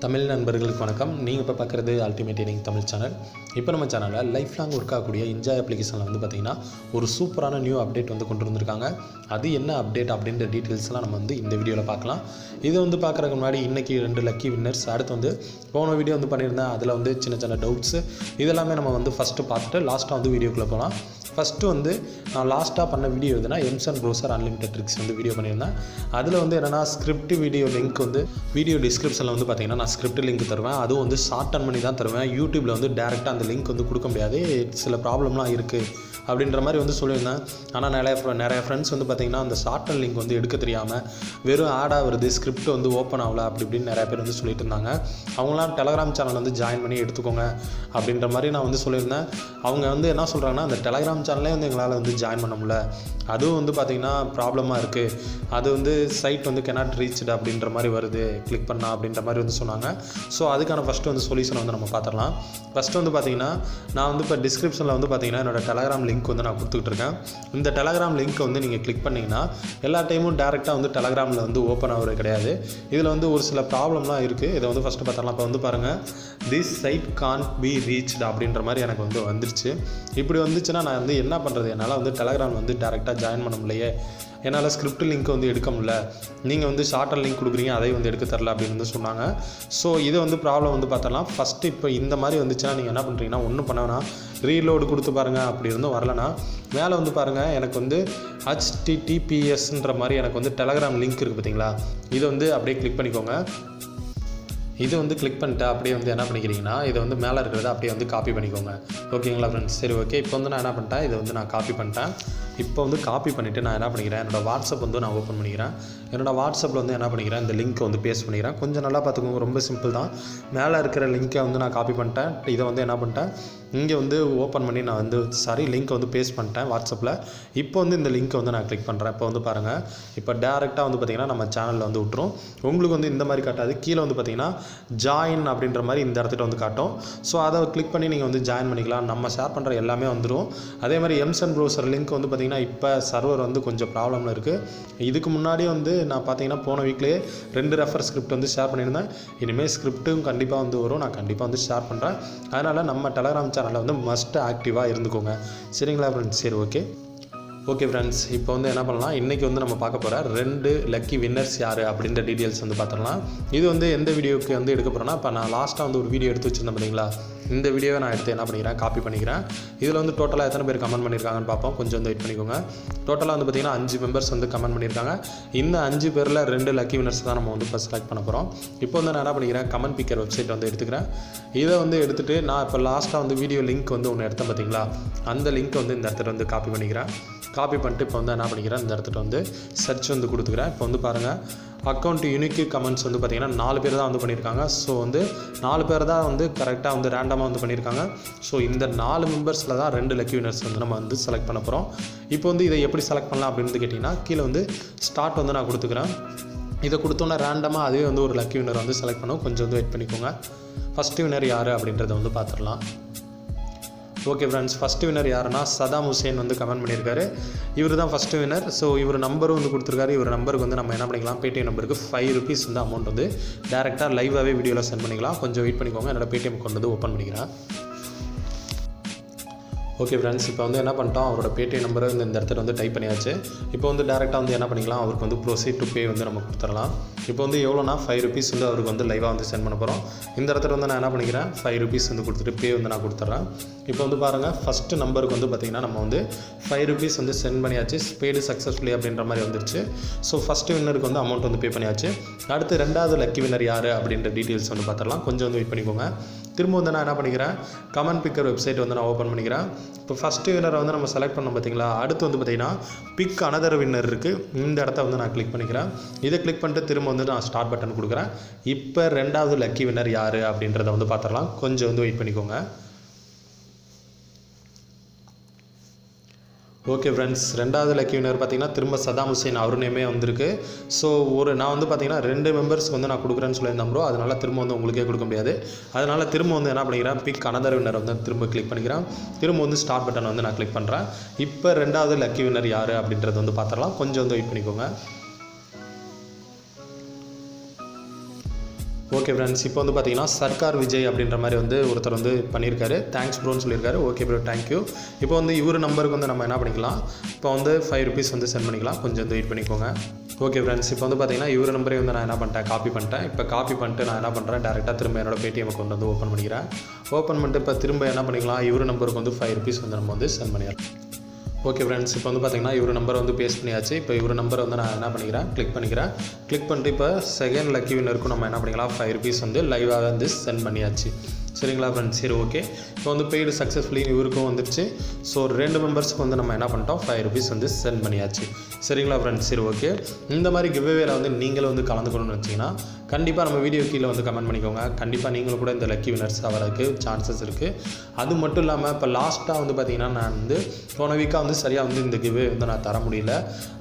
தமிழ் நண்பர்களுக்கு வணக்கம். நீங்கள் இப்போ பார்க்குறது அல்டிமேட் ஏர்னிங் தமிழ் சேனல். இப்போ நம்ம சேனலில் லைஃப் லாங் ஒர்க் ஆகக்கூடிய என்ஜாய் அப்ளிகேஷனில் வந்து பார்த்திங்கன்னா ஒரு சூப்பரான நியூ அப்டேட் வந்து கொண்டு வந்திருக்காங்க. அது என்ன அப்டேட் அப்படின்ற டீட்டெயில்ஸ்லாம் நம்ம வந்து இந்த வீடியோவில் பார்க்கலாம். இது வந்து பார்க்குறதுக்கு முன்னாடி இன்றைக்கி 2 லக்கி வின்னர்ஸ், அடுத்து வந்து போன வீடியோ வந்து பண்ணியிருந்தேன், அதில் வந்து சின்ன சின்ன டவுட்ஸு இதெல்லாமே நம்ம வந்து ஃபஸ்ட்டு பார்த்துட்டு லாஸ்ட்டாக வந்து வீடியோக்குள்ளே போகலாம். ஃபஸ்ட்டு வந்து நான் லாஸ்ட்டாக பண்ண வீடியோ எதுனா எம்சன் ப்ரௌசர் அன்லிமிட்டட் ட்ரிக்ஸ் வந்து வீடியோ பண்ணியிருந்தேன். அதில் வந்து என்னென்னா ஸ்கிரிப்ட் வீடியோ லிங்க் வந்து வீடியோ டிஸ்கிரிப்ஷனில் வந்து பார்த்திங்கன்னா நான் ஸ்கிரிப்ட் லிங்க் தருவேன். அதுவும் வந்து ஷார்ட் டர்ன் பண்ணி தான் தருவேன். யூடியூப்பில் வந்து டேரெக்டாக அந்த லிங்க் வந்து கொடுக்க முடியாது, சில ப்ராப்ளம்லாம் இருக்குது அப்படின்ற மாதிரி வந்து சொல்லியிருந்தேன். ஆனால் நிறைய ஃப்ரெண்ட்ஸ் வந்து பார்த்திங்கன்னா அந்த ஷார்ட் டர்ன் லிங்க் வந்து எடுக்க தெரியாமல் வெறும் ஆடாக வருது, ஸ்கிரிப்ட் வந்து ஓப்பன் ஆகல அப்படி இப்படின்னு நிறைய பேர் வந்து சொல்லிட்டு இருந்தாங்க. அவங்களாம் டெலகிராம் சேனல் வந்து ஜாயின் பண்ணி எடுத்துக்கோங்க அப்படின்ற மாதிரி நான் வந்து சொல்லியிருந்தேன். அவங்க வந்து என்ன சொல்கிறாங்கன்னா, அந்த டெலகிராம் சேனலே வந்து எங்களால் வந்து ஜாயின் பண்ண முடியல, அதுவும் வந்து பார்த்திங்கன்னா ப்ராப்ளமாக இருக்குது, அது வந்து சைட் வந்து cannot reached அப்படின்ற மாதிரி வருது கிளிக் பண்ணால் அப்படின்ற மாதிரி வந்து சொன்னாங்க. ஸோ அதுக்கான ஃபஸ்ட்டு வந்து சொல்யூஷனை வந்து நம்ம பார்த்துடலாம். ஃபஸ்ட்டு வந்து பார்த்திங்கன்னா நான் வந்து இப்போ டிஸ்கிரிப்ஷனில் வந்து பார்த்திங்கன்னா என்னோடய டெலகிராம் லிங்க் வந்து நான் கொடுத்துக்கிட்டு இருக்கேன். இந்த டெலகிராம் லிங்க்கை வந்து நீங்கள் கிளிக் பண்ணிங்கன்னா எல்லா டைமும் டேரெக்டாக வந்து டெலகிராமில் வந்து ஓப்பன் ஆகிறது கிடையாது. இதில் வந்து ஒரு சில ப்ராப்ளம்லாம் இருக்குது. இதை வந்து ஃபஸ்ட்டு பார்த்துடலாம். இப்போ வந்து பாருங்கள், this site can't be reached அப்படின்ற மாதிரி எனக்கு வந்து வந்துருச்சு. இப்படி வந்துச்சுன்னா நான் வந்து என்ன பண்ணுறது, என்னால் வந்து டெலகிராம் வந்து டேரெக்டாக ஜாயின் பண்ண முடியலையே, என்னால் ஸ்கிரிப்ட் லிங்க் வந்து எடுக்க முடியல, நீங்கள் வந்து ஷார்ட்டர் லிங்க் கொடுக்குறீங்க அதை வந்து எடுக்க தரல அப்படின்னு வந்து சொன்னாங்க. ஸோ இது வந்து ப்ராப்ளம் வந்து பார்த்தலாம். ஃபஸ்ட்டு இப்போ இந்த மாதிரி வந்துச்சுன்னா நீங்கள் என்ன பண்ணுறீங்கன்னா, ஒன்றும் பண்ணவேன்னா ரீலோடு கொடுத்து பாருங்கள். அப்படி இருந்தும் வரலனா மேலே வந்து பாருங்கள், எனக்கு வந்து HTTPSன்ற மாதிரி எனக்கு வந்து டெலகிராம் லிங்க் இருக்குது பார்த்தீங்களா, இதை வந்து அப்படியே கிளிக் பண்ணிக்கோங்க. இது வந்து கிளிக் பண்ணிட்டு அப்படியே வந்து என்ன பண்ணிக்கிறீங்கன்னா, இதை வந்து மேலே இருக்கிறத அப்படியே வந்து காப்பி பண்ணிக்கோங்க. ஓகேங்களா ஃப்ரெண்ட்ஸ்? சரி, ஓகே. இப்போ வந்து நான் என்ன பண்ணிட்டேன், இதை வந்து நான் காப்பி பண்ணிட்டேன். இப்போ வந்து காப்பி பண்ணிவிட்டு நான் என்ன பண்ணிக்கிறேன், என்னோடய வாட்ஸ்அப் வந்து நான் ஓப்பன் பண்ணிக்கிறேன். என்னோடய வாட்ஸ்அப்பில் வந்து என்ன பண்ணிக்கிறேன், இந்த லிங்க்கை வந்து பேஸ்ட் பண்ணிக்கிறேன். கொஞ்சம் நல்லா பார்த்துக்கோங்க, ரொம்ப சிம்பிள் தான். மேலே இருக்கிற லிங்க்கை வந்து நான் காப்பி பண்ணிட்டேன். இதை வந்து என்ன பண்ணிட்டேன், இங்கே வந்து ஓப்பன் பண்ணி நான் வந்து லிங்க்கை வந்து பேஸ்ட் பண்ணிட்டேன் வாட்ஸ்அப்பில். இப்போ வந்து இந்த லிங்க்கை வந்து நான் கிளிக் பண்ணுறேன். இப்போ வந்து பாருங்கள், இப்போ டேரெக்டாக வந்து பார்த்திங்கன்னா நம்ம சேனலில் வந்து விட்டுரும். உங்களுக்கு வந்து இந்த மாதிரி காட்டாது, கீழே வந்து பார்த்திங்கன்னா ஜாயின் அப்படின்ற மாதிரி இந்த இடத்துல வந்து காட்டும். ஸோ அதை கிளிக் பண்ணி நீங்கள் வந்து ஜாயின் பண்ணிக்கலாம். நம்ம ஷேர் பண்ணுற எல்லாமே வந்துடும். அதே மாதிரி எம்சன் ப்ரௌசர் லிங்க் வந்து பார்த்திங்கன்னா இப்போ சர்வர் வந்து கொஞ்சம் ப்ராப்ளமில் இருக்குது. இதுக்கு முன்னாடி வந்து நான் பார்த்திங்கன்னா போன வீக்லேயே 2 ரெஃபர் ஸ்கிரிப்ட் வந்து ஷேர் பண்ணியிருந்தேன். இனிமேல் ஸ்கிரிப்ட்டும் கண்டிப்பாக வந்து வரும், நான் கண்டிப்பாக வந்து ஷேர் பண்ணுறேன். அதனால் நம்ம டெலகிராம் சேனலில் வந்து மஸ்ட் ஆக்டிவாக இருந்துக்கோங்க. சரிங்களா ஃப்ரெண்ட்ஸ்? சரி, ஓகே ஃப்ரெண்ட்ஸ். இப்போ வந்து என்ன பண்ணலாம், இன்றைக்கி வந்து நம்ம பார்க்க போகிற 2 லக்கி வின்னர்ஸ் யார் அப்படின்ற டீட்டெயில்ஸ் வந்து பார்த்துடலாம். இது வந்து எந்த வீடியோக்கு வந்து எடுக்க போகிறேன்னா, இப்போ நான் லாஸ்ட்டாக வந்து ஒரு வீடியோ எடுத்து வச்சுருந்தேன் பார்த்தீங்களா, இந்த வீடியோவை நான் எடுத்து என்ன பண்ணிக்கிறேன், காப்பி பண்ணிக்கிறேன். இதில் வந்து டோட்டலாக எத்தனை பேர் கமெண்ட் பண்ணியிருக்காங்கன்னு பார்ப்போம். கொஞ்சம் வந்து வெயிட் பண்ணிக்கோங்க. டோட்டலாக வந்து பார்த்திங்கன்னா 5 மெம்பர்ஸ் வந்து கமெண்ட் பண்ணியிருக்காங்க. இந்த 5 பேரில் 2 லக்கி வின்னர்ஸ் தான் நம்ம வந்து இப்போ செலக்ட் பண்ண போகிறோம். இப்போ வந்து நான் என்ன பண்ணிக்கிறேன், கமெண்ட் பிக்கர் வெப்சைட் வந்து எடுத்துக்கிறேன். இதை வந்து எடுத்துகிட்டு நான் இப்போ லாஸ்ட்டாக வந்து வீடியோ லிங்க் வந்து ஒன்று எடுத்தேன் பார்த்தீங்களா, அந்த லிங்க் வந்து இந்த இடத்துல வந்து காப்பி பண்ணிக்கிறேன். காப்பி பண்ணிட்டு இப்போ வந்து என்ன பண்ணிக்கிறேன், இந்த இடத்துல வந்து சர்ச் வந்து கொடுத்துக்கிறேன். இப்போ வந்து பாருங்கள், அக்கௌண்ட் யூனிக் கமெண்ட்ஸ் வந்து பார்த்திங்கன்னா 4 பேர் தான் வந்து பண்ணியிருக்காங்க. ஸோ வந்து 4 பேர் தான் வந்து கரெக்டாக வந்து ரேண்டமாக வந்து பண்ணியிருக்காங்க. ஸோ இந்த 4 மெம்பர்ஸில் தான் 2 லக்கி வினர்ஸ் வந்து நம்ம வந்து செலக்ட் பண்ண போகிறோம். இப்போ வந்து இதை எப்படி செலக்ட் பண்ணலாம் அப்படின்னு கேட்டிங்கன்னா, கீழே வந்து ஸ்டார்ட் வந்து நான் கொடுத்துக்கிறேன். இதை கொடுத்தோன்னா ரேண்டமாக அதுவே வந்து ஒரு லக்கி வினர் வந்து செலக்ட் பண்ணும். கொஞ்சம் வந்து வெயிட் பண்ணிக்கோங்க. ஃபஸ்ட்டு வினர் யார் அப்படின்றத வந்து பார்த்துடலாம். ஓகே ஃப்ரெண்ட்ஸ், ஃபஸ்ட்டு வினர் யாருன்னா சதாம் ஹுசேன் வந்து கமெண்ட் பண்ணியிருக்காரு. இவர் தான் ஃபஸ்ட்டு வினர். ஸோ இவர் நம்பரும் வந்து கொடுத்துருக்காரு. இவர் நம்பருக்கு வந்து நம்ம என்ன பண்ணிக்கலாம், பேடிஎம் நம்பருக்கு 5 rupees வந்து அமௌண்ட் வந்து டேரெக்டாக லைவாகவே வீடியோவில் சென்ட் பண்ணிக்கலாம். கொஞ்சம் வெயிட் பண்ணிக்கோங்க. என்னோடய பேடிஎம் அக்கௌண்ட் வந்து ஓப்பன் பண்ணிக்கிறேன். ஓகே ஃப்ரெண்ட்ஸ், இப்போ வந்து என்ன பண்ணிட்டோம், அவரோட பேடிஎம் நம்பரை இந்த இடத்துல வந்து டைப் பண்ணியாச்சு. இப்போ வந்து டேரெக்டாக வந்து என்ன பண்ணிக்கலாம், அவருக்கு வந்து ப்ரொசீட் டு பே வந்து நம்ம கொடுத்துடலாம். இப்போ வந்து எவ்வளோனா 5 rupees வந்து அவருக்கு வந்து லைவாக வந்து சென்ட் பண்ண போகிறோம். இந்த இடத்துல வந்து நான் என்ன பண்ணிக்கிறேன், 5 rupees வந்து கொடுத்துட்டு பே வந்து நான் கொடுத்துட்றேன். இப்போ வந்து பாருங்கள், ஃபஸ்ட்டு நம்பருக்கு வந்து பார்த்திங்கன்னா நம்ம வந்து 5 rupees வந்து சென்ட் பண்ணியாச்சு. பேடு சக்ஸஸ்ஃபுல்லி அப்படின்ற மாதிரி வந்துருச்சு. ஸோ ஃபஸ்ட்டு வின்னருக்கு வந்து அமௌண்ட் வந்து பே பண்ணியாச்சு. அடுத்து 2வது லக்கி வின்னர் யார் அப்படின்ற டீட்டெயில்ஸ் வந்து பார்த்துடலாம். கொஞ்சம் வந்து வெயிட் பண்ணிக்கோங்க. திரும்ப வந்து நான் என்ன பண்ணிக்கிறேன், கமெண்ட் பிக்கர் வெப்சைட் வந்து நான் ஓப்பன் பண்ணிக்கிறேன். இப்போ ஃபஸ்ட்டு வின்னரை வந்து நம்ம செலக்ட் பண்ணோம் பார்த்தீங்களா, அடுத்து வந்து பார்த்திங்கன்னா பிக் அனதர் வின்னர் இருக்குது. இந்த இடத்த வந்து நான் கிளிக் பண்ணிக்கிறேன். இதை கிளிக் பண்ணிட்டு திரும்ப வந்து நான் ஸ்டார்ட் பட்டன் கொடுக்குறேன். இப்போ 2வது லக்கி வின்னர் யார் அப்படின்றத வந்து பார்த்துடலாம். கொஞ்சம் வந்து வெயிட் பண்ணிக்கோங்க. ஓகே ஃப்ரெண்ட்ஸ், ரெண்டாவது லக்கி வினர் பார்த்தீங்கன்னா திரும்ப சதாம் ஹுசேன் அவர் நேமே வந்திருக்கு. ஸோ நான் வந்து பார்த்தீங்கன்னா 2 மெம்பர்ஸ்க்கு வந்து நான் கொடுக்குறேன்னு சொல்லியிருந்தேன் ப்ரோ. அதனால் திரும்ப வந்து உங்களுக்கே கொடுக்க முடியாது. அதனால் திரும்ப வந்து என்ன பண்ணிக்கிறேன், பிக் அனதர் வினர் வந்து திரும்ப கிளிக் பண்ணிக்கிறேன். திரும்ப வந்து ஸ்டார்ட் பட்டன் வந்து நான் கிளிக் பண்ணுறேன். இப்போ ரெண்டாவது லக்கி வினர் யார் அப்படின்றது வந்து பார்த்துடலாம். கொஞ்சம் வந்து வெயிட் பண்ணிக்கோங்க. ஓகே ஃப்ரெண்ட்ஸ், இப்போ வந்து பார்த்தீங்கன்னா சர்க்கார் விஜய் அப்படின்ற மாதிரி வந்து ஒருத்தர் வந்து பண்ணியிருக்காரு. தேங்க்ஸ் ப்ரோன்னு சொல்லியிருக்காரு. Okay bro, thank you. இப்போ வந்து இவர் நம்பருக்கு வந்து நம்ம என்ன பண்ணிக்கலாம், இப்போ வந்து 5 rupees வந்து சென்ட் பண்ணிக்கலாம். கொஞ்சம் வந்து வெயிட் பண்ணிக்கோங்க. ஓகே ஃப்ரெண்ட்ஸ், இப்போ வந்து பார்த்தீங்கன்னா இவர் நம்பரே வந்து நான் என்ன பண்ணிட்டேன், காப்பி பண்ணிட்டேன். இப்போ காப்பி பண்ணிட்டு நான் என்ன பண்ணுறேன், டேரெக்டாக திரும்ப என்னோட பேடிஎம்க்கு வந்து ஓப்பன் பண்ணிக்கிறேன். ஓப்பன் பண்ணிட்டு இப்போ திரும்ப என்ன பண்ணிக்கலாம், இவர் நம்பருக்கு வந்து 5 rupees வந்து நம்ம வந்து சென்ட் பண்ணிடலாம். ஓகே ஃப்ரெண்ட்ஸ், இப்போ வந்து பார்த்தீங்கன்னா இவர் நம்பரை வந்து பேஸ்ட் பண்ணியாச்சு. இப்போ இவர் நம்பரை வந்து நான் என்ன பண்ணிக்கிறேன், கிளிக் பண்ணிட்டு இப்போ செகண்ட் லக்கி வினருக்கும் நம்ம என்ன பண்ணிக்கலாம், 5 rupees வந்து லைவாக வந்து சென்ட் பண்ணியாச்சு. சரிங்களா ஃப்ரெண்ட்ஸ், சரி ஓகே. இப்போ வந்து பெய்டு சக்ஸஸ்ஃபுல்லி இவருக்கும் வந்துடுச்சு. ஸோ 2 மெம்பர்ஸ்க்கு வந்து நம்ம என்ன பண்ணிட்டோம், 5 rupees வந்து சென்ட் பண்ணியாச்சு. சரிங்களா ஃப்ரெண்ட்ஸ், சரி ஓகே. இந்த மாதிரி கிவ்அவேல வந்து நீங்களும் வந்து கலந்துக்கணும்னு வச்சிங்கன்னா கண்டிப்பாக நம்ம வீடியோ கீழே வந்து கமெண்ட் பண்ணிக்கோங்க. கண்டிப்பாக நீங்களும் கூட இந்த லக்கி வினர்ஸ் ஆகிறதுக்கு சான்சஸ் இருக்குது. அது மட்டும் இல்லாமல் இப்போ லாஸ்ட்டாக வந்து பார்த்திங்கன்னா நான் வந்து போன வீக்காக வந்து சரியாக வந்து இந்த கிவ்வே வந்து நான் தர முடியல.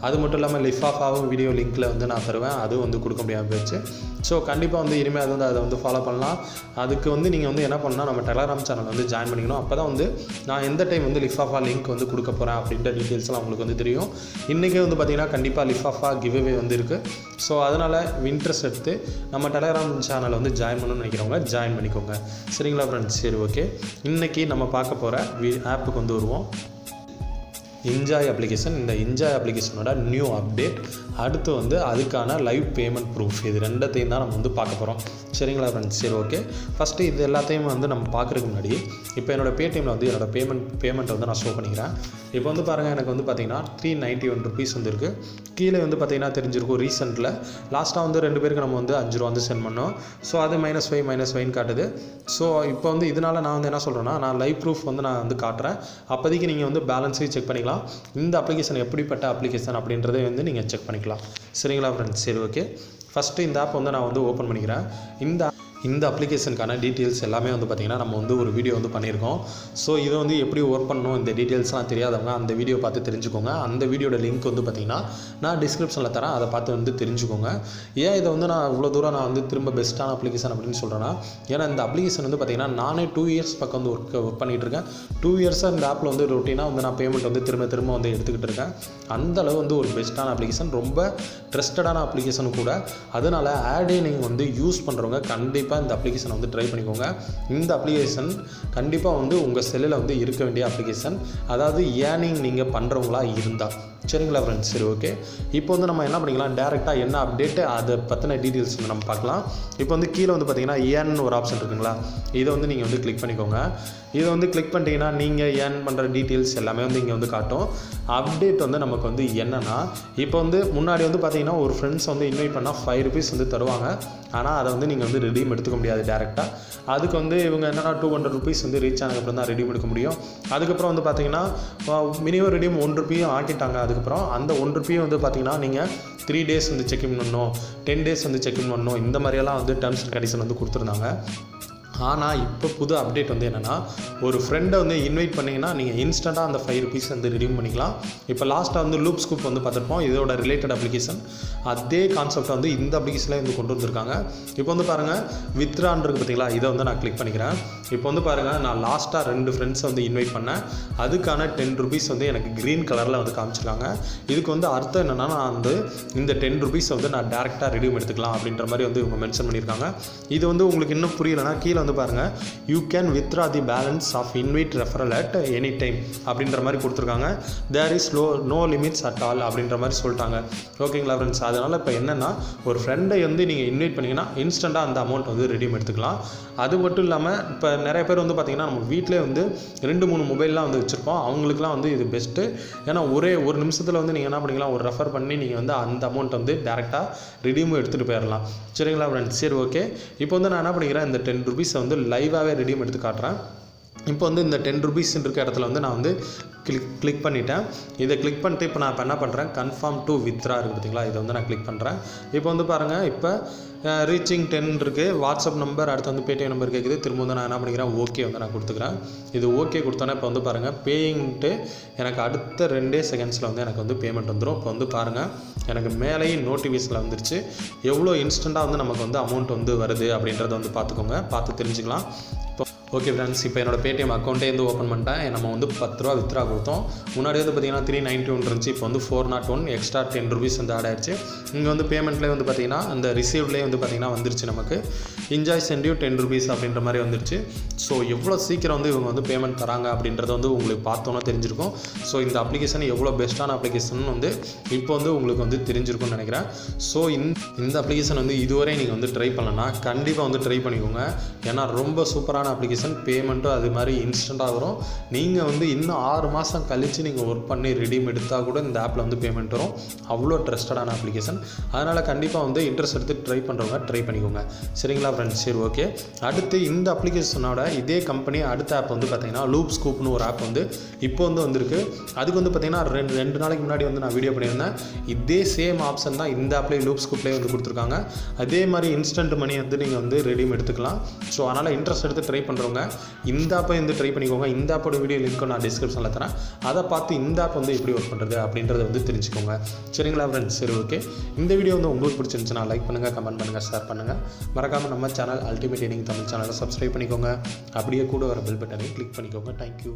அது மட்டும் இல்லாமல் லிஃபாஃபாவும் வீடியோ லிங்க்கில் வந்து நான் தருவேன், அதுவும் வந்து கொடுக்க முடியாமல் போயிடுச்சு. ஸோ கண்டிப்பாக வந்து இனிமேல் அது வந்து அதை வந்து ஃபாலோ பண்ணலாம். அதுக்கு வந்து நீங்கள் வந்து என்ன பண்ணால் நம்ம டெலகிராம் சேனல் வந்து ஜாயின் பண்ணிக்கணும். அப்போ தான் வந்து நான் எந்த டைம் வந்து லிஃபாஃபா லிங்க் வந்து கொடுக்க போகிறேன் அப்படின்ற டீட்டெயில்ஸ்லாம் உங்களுக்கு வந்து தெரியும். இன்றைக்கே வந்து பார்த்திங்கன்னா கண்டிப்பாக லிஃபாஃபா கிவ்அவே வந்து இருக்குது. ஸோ அதனால் இன்ட்ரெஸ்ட் எடுத்து நம்ம டெலகிராம் சேனலை வந்து ஜாயின் பண்ணணும்னு நினைக்கிறவங்க ஜாயின் பண்ணிக்கோங்க. சரிங்களா ஃப்ரெண்ட்ஸ், சரி ஓகே. இன்றைக்கி நம்ம பார்க்க போகிற ஆப்புக்கு வந்து வருவோம். Enjoy application. இந்த என்ஜாய் அப்ளிகேஷனோட நியூ அப்டேட், அடுத்து வந்து அதுக்கான லைவ் பேமெண்ட் ப்ரூஃப், இது ரெண்டத்தையும் தான் நம்ம வந்து பார்க்க போகிறோம். சரிங்களா ஃப்ரெண்ட்ஸ், சரி ஓகே. ஃபஸ்ட்டு இது எல்லாத்தையும் வந்து நம்ம பார்க்குறதுக்கு முன்னாடி இப்போ என்னோடய பேடிஎம்மில் வந்து என்னோடய பேமெண்ட் வந்து நான் ஷோ பண்ணிக்கிறேன். இப்போ வந்து பாருங்கள், எனக்கு வந்து பார்த்திங்கன்னா 391 rupees வந்து இருக்குது. கீழே வந்து பார்த்திங்கன்னா தெரிஞ்சிருக்கும், ரீசெண்டில் லாஸ்ட்டாக வந்து 2 பேருக்கு நம்ம வந்து 5 ரூபா வந்து சென்ட் பண்ணோம். ஸோ அது -5 காட்டுது. ஸோ இப்போ வந்து இதனால் நான் வந்து என்ன சொல்கிறேன்னா, நான் லைவ் ப்ரூஃப் வந்து நான் வந்து காட்டுறேன். அப்போதைக்கு நீங்கள் வந்து பேலன்ஸையும் செக் பண்ணிக்கலாம். இந்த அப்ளிகேஷன் எப்படிப்பட்ட அப்ளிகேஷன் அப்படின்றதை வந்து நீங்கள் செக் பண்ணிக்கலாம். சரிங்களா ஃப்ரெண்ட்ஸ், சரி ஓகே. ஃபஸ்ட்டு இந்த ஆப் வந்து நான் வந்து ஓப்பன் பண்ணிக்கிறேன். இந்த அப்ளிகேஷனுக்கான டீட்டெயில்ஸ் எல்லாமே வந்து பார்த்திங்கன்னா நம்ம வந்து ஒரு வீடியோ வந்து பண்ணியிருக்கோம். ஸோ இதை வந்து எப்படி ஒர்க் பண்ணணும், இந்த டீட்டெயில்ஸ்லாம் தெரியாதவங்க அந்த வீடியோ பார்த்து தெரிஞ்சுக்கோங்க. அந்த வீடியோட லிங்க் வந்து பார்த்திங்கன்னா நான் டிஸ்கிரிப்ஷனில் தரேன், அதை பார்த்து வந்து தெரிஞ்சுக்கோங்க. ஏன் இதை வந்து நான் இவ்வளோ தூரம் நான் வந்து திரும்ப பெஸ்ட்டான அப்ளிகேஷன் அப்படின்னு சொல்கிறேன்னா, ஏன்னா இந்த அப்ளிகேஷன் வந்து பார்த்திங்கன்னா நானே 2 years பக்கம் வந்து ஒர்க் பண்ணிகிட்டு இருக்கேன். 2 yearsஸாக இந்த ஆப்பில் வந்து ரொட்டீனாக வந்து நான் பேமெண்ட் வந்து திரும்ப வந்து எடுத்துக்கிட்டு இருக்கேன். அந்தளவு வந்து ஒரு பெஸ்ட்டான அப்ளிகேஷன், ரொம்ப ட்ரஸ்டடான அப்ளிகேஷன் கூட. அதனால் ஆடே நீங்கள் வந்து யூஸ் பண்ணுறவங்க கண்டிப்பாக இந்த அப்ளிகேஷனை வந்து ட்ரை பண்ணிக்கோங்க. இந்த அப்ளிகேஷன் கண்டிப்பாக வந்து உங்கள் செல்லில் வந்து இருக்க வேண்டிய அப்ளிகேஷன், அதாவது ஏர்னிங் நீங்கள் பண்ணுறவங்களா இருந்தால். சரிங்களா ஃப்ரெண்ட்ஸ், சரி ஓகே. இப்போ வந்து நம்ம என்ன பண்ணிக்கலாம், டேரெக்டாக என்ன அப்டேட்டு அதை பற்றின டீட்டெயில்ஸ் வந்து நம்ம பார்க்கலாம். இப்போ வந்து கீழே வந்து பார்த்திங்கன்னா ஏர்ன் ஒரு ஆப்ஷன் இருக்குங்களா, இதை வந்து நீங்கள் வந்து கிளிக் பண்ணிக்கோங்க. இதை வந்து கிளிக் பண்ணிட்டீங்கன்னா நீங்கள் ஏர்ன் பண்ணுற டீட்டெயில்ஸ் எல்லாமே வந்து இங்கே வந்து காட்டும். அப்டேட் வந்து நமக்கு வந்து என்னென்னா, இப்போ வந்து முன்னாடி வந்து பார்த்திங்கன்னா ஒரு ஃப்ரெண்ட்ஸ் வந்து இன்வைட் பண்ணால் 5 rupees வந்து தருவாங்க. ஆனால் அதை வந்து நீங்கள் வந்து ரெடீம் எடுத்துக்க முடியாது டேரெக்டாக. அதுக்கு வந்து இவங்க என்னென்னா 200 rupees வந்து ரீச் ஆனதுக்கப்புறம் தான் ரெடீம் எடுக்க முடியும். அதுக்கப்புறம் வந்து பார்த்திங்கன்னா மினிமம் ரெடீம் 1 rupee ஆக்கிட்டாங்க. அதுக்கப்புறம் அந்த 1 rupee வந்து பார்த்திங்கன்னா நீங்கள் 3 days வந்து செக்இன் பண்ணணும், 10 days வந்து செக்இன் பண்ணணும், இந்த மாதிரியெல்லாம் வந்து டர்ம்ஸ் அண்ட் கண்டிஷன் வந்து கொடுத்துருந்தாங்க. ஆனால் இப்போ புது அப்டேட் வந்து என்னென்னா, ஒரு ஃப்ரெண்டை வந்து இன்வைட் பண்ணிங்கன்னா நீங்கள் இன்ஸ்டண்ட்டாக அந்த 5 rupees வந்து ரிடீம் பண்ணிக்கலாம். இப்போ லாஸ்ட்டாக வந்து லூப் ஸ்கூப் வந்து பார்த்துருப்போம், இதோட ரிலேட்டட் அப்ளிகேஷன். அதே கான்செப்டை வந்து இந்த அப்ளிகேஷனில் வந்து கொண்டு வந்திருக்காங்க. இப்போ வந்து பாருங்கள், வித்ரான் இருக்குது பார்த்தீங்களா, இதை வந்து நான் கிளிக் பண்ணிக்கிறேன். இப்போ வந்து பாருங்கள், நான் லாஸ்ட்டாக 2 ஃப்ரெண்ட்ஸை வந்து இன்வைட் பண்ணேன். அதுக்கான 10 rupees வந்து எனக்கு க்ரீன் கலரில் வந்து காமிச்சிருக்காங்க. இதுக்கு வந்து அர்த்தம் என்னென்னா, நான் வந்து இந்த 10 rupees வந்து நான் டேரெக்டாக ரிடீம் எடுத்துக்கலாம் அப்படின்ற மாதிரி வந்து இவங்க மென்ஷன் பண்ணியிருக்காங்க. இது வந்து உங்களுக்கு இன்னும் புரியலைன்னா கீழே வந்து பாருங்கள், you can withdraw the balance of invite referral at any time அப்படின்ற மாதிரி கொடுத்துருக்காங்க. There is no limits at all அப்படின்ற மாதிரி சொல்லிட்டாங்க. ஓகேங்களா ஃப்ரெண்ட்ஸ், அதனால் இப்போ என்னென்னா, ஒரு ஃப்ரெண்டை வந்து நீங்கள் இன்வைட் பண்ணிங்கன்னா இன்ஸ்டண்ட்டாக அந்த அமௌண்ட் வந்து ரெடீம் எடுத்துக்கலாம். அது மட்டும் இல்லாமல் இப்போ நிறைய பேர் வந்து பார்த்திங்கன்னா நம்ம வீட்டிலே வந்து 2-3 மொபைல்லாம் வந்து வச்சுருப்போம். அவங்களுக்குலாம் வந்து இது பெஸ்ட்டு. ஏன்னா ஒரு நிமிஷத்தில் வந்து நீங்கள் என்ன பண்ணிக்கலாம், ஒரு ரெஃபர் பண்ணி நீங்கள் வந்து அந்த அமௌண்ட் வந்து டேரெக்டாக ரெடீமும் எடுத்துகிட்டு போயிடலாம். சரிங்களா ஃப்ரெண்ட்ஸ், சரி ஓகே. இப்போ வந்து நான் என்ன பண்ணிக்கிறேன், இந்த 10 rupees வந்து லைவாகவே ரெடீம் எடுத்து காட்டுறேன். இப்போ வந்து இந்த 10 ரூபீஸ்ன்னு இருக்க இடத்துல வந்து நான் வந்து கிளிக் பண்ணிட்டேன். இதை கிளிக் பண்ணிட்டு இப்போ நான் இப்போ என்ன பண்ணுறேன், கன்ஃபார்ம் டு வித்ரா இருக்குது பார்த்தீங்களா, இதை வந்து நான் கிளிக் பண்ணுறேன். இப்போ வந்து பாருங்கள், இப்போ ரீச்சிங் 10 இருக்குது, வாட்ஸ்அப் நம்பர், அடுத்து வந்து பேடிஎம் நம்பர் கேட்குது. திரும்ப வந்து நான் என்ன பண்ணிக்கிறேன், ஓகே வந்து நான் கொடுத்துக்கிறேன். இது ஓகே கொடுத்தோன்னே இப்போ வந்து பாருங்கள் பேயிங்ட்டு எனக்கு அடுத்த 2 செகண்ட்ஸில் வந்து எனக்கு வந்து பேமெண்ட் வந்துடும். இப்போ வந்து பாருங்கள் எனக்கு மேலேயும் நோட்டிஃபிகேஷனில் வந்துருச்சு. எவ்வளோ இன்ஸ்டண்ட்டாக வந்து நமக்கு வந்து அமௌண்ட் வந்து வருது அப்படின்றத வந்து பார்த்துக்கோங்க, பார்த்து தெரிஞ்சுக்கலாம். இப்போ ஓகே ஃப்ரெண்ட்ஸ், இப்போ என்னோட பேடிஎம் அக்கௌண்ட்டே வந்து ஓப்பன் பண்ணிட்டேன். நம்ம வந்து 10 ரூபா வித்ரா கொடுத்தோம். முன்னாடி வந்து பார்த்திங்கன்னா 391 இருந்துச்சு, இப்போ வந்து 401 எக்ஸ்ட்ரா 10 ரூபீஸ் வந்து ஆட் ஆயிடுச்சு. இங்கே வந்து பேமெண்ட்லேயே வந்து பார்த்திங்கன்னா அந்த ரிசீவ்லேயே வந்து பார்த்திங்கன்னா வந்துருச்சு நமக்கு என்ஜாய் சென்ட் யூ 10 ரூபீஸ் அப்படின்ற மாதிரி வந்துருச்சு. ஸோ எவ்வளோ சீக்கிரம் வந்து இவங்க வந்து பேமெண்ட் தராங்க அப்படின்றத வந்து உங்களுக்கு பார்த்தோன்னா தெரிஞ்சிருக்கும். ஸோ இந்த அப்ளிகேஷன் எவ்வளோ பெஸ்ட்டான அப்ளிகேஷன் வந்து இப்போ வந்து உங்களுக்கு வந்து தெரிஞ்சிருக்கும்னு நினைக்கிறேன். ஸோ இந்த அப்ளிகேஷன் வந்து இதுவரை நீங்கள் வந்து ட்ரை பண்ணலன்னா கண்டிப்பாக வந்து ட்ரை பண்ணிக்கோங்க. ஏன்னா ரொம்ப சூப்பரான அப்ளிகேஷன், பேமெண்ட்டும் அது மாதிரி இன்ஸ்டண்ட்டாக வரும். நீங்கள் வந்து இன்னும் 6 மாதம் கழித்து நீங்கள் ஒர்க் பண்ணி ரெடீம் எடுத்தால் கூட இந்த ஆப்பில் வந்து பேமெண்ட் வரும். அவ்வளோ ட்ரஸ்டடான அப்ளிகேஷன். அதனால் கண்டிப்பாக வந்து இன்ட்ரெஸ்ட் எடுத்து ட்ரை பண்ணுறவங்க ட்ரை பண்ணிக்கோங்க. சரிங்களா ஃப்ரெண்ட்ஸ்? சரி, ஓகே. அடுத்து இந்த அப்ளிகேஷனோட இதே கம்பெனி அடுத்த ஆப் வந்து பார்த்திங்கன்னா லூப் ஸ்கூப்னு ஒரு ஆப் வந்து இப்போ வந்து வந்திருக்கு. அதுக்கு வந்து பார்த்திங்கன்னா 2 நாளைக்கு முன்னாடி வந்து நான் வீடியோ பண்ணியிருந்தேன். இதே சேம் ஆப்ஷன் தான் இந்த ஆப்லேயே லூப் ஸ்கூப்லேயே வந்து கொடுத்துருக்காங்க. அதே மாதிரி இன்ஸ்டன்ட் மணி வந்து நீங்கள் வந்து ரெடீம் எடுத்துக்கலாம். ஸோ அதனால் இன்ட்ரெஸ்ட் எடுத்து ட்ரை பண்ணுறவங்க இந்த ஆப்பை வந்து ட்ரை பண்ணிக்கோங்க. இந்த ஆப்போட வீடியோ லிங்க்கும் நான் டிஸ்கிரிப்ஷனில் தரேன். அதை பார்த்து இந்த ஆப் வந்து எப்படி ஒர்க் பண்ணுறது அப்படின்றத வந்து தெரிஞ்சுக்கோங்க. சரிங்களா ஃப்ரெண்ட்ஸ்? சரி, ஓகே. இந்த வீடியோ வந்து உங்களுக்கு பிடிச்சிருந்துச்சுன்னா லைக் பண்ணுங்கள், கமெண்ட் பண்ணுங்கள், ஷேர் பண்ணுங்கள். மறக்காமல் நம்ம சேனல் அல்டிமேட் ஏர்னிங் தமிழ் சேனலை சப்ஸ்கிரைப் பண்ணிக்கோங்க. அப்படியே கூட வர பெல் பட்டனை கிளிக் பண்ணிக்கோங்க. தேங்க்யூ.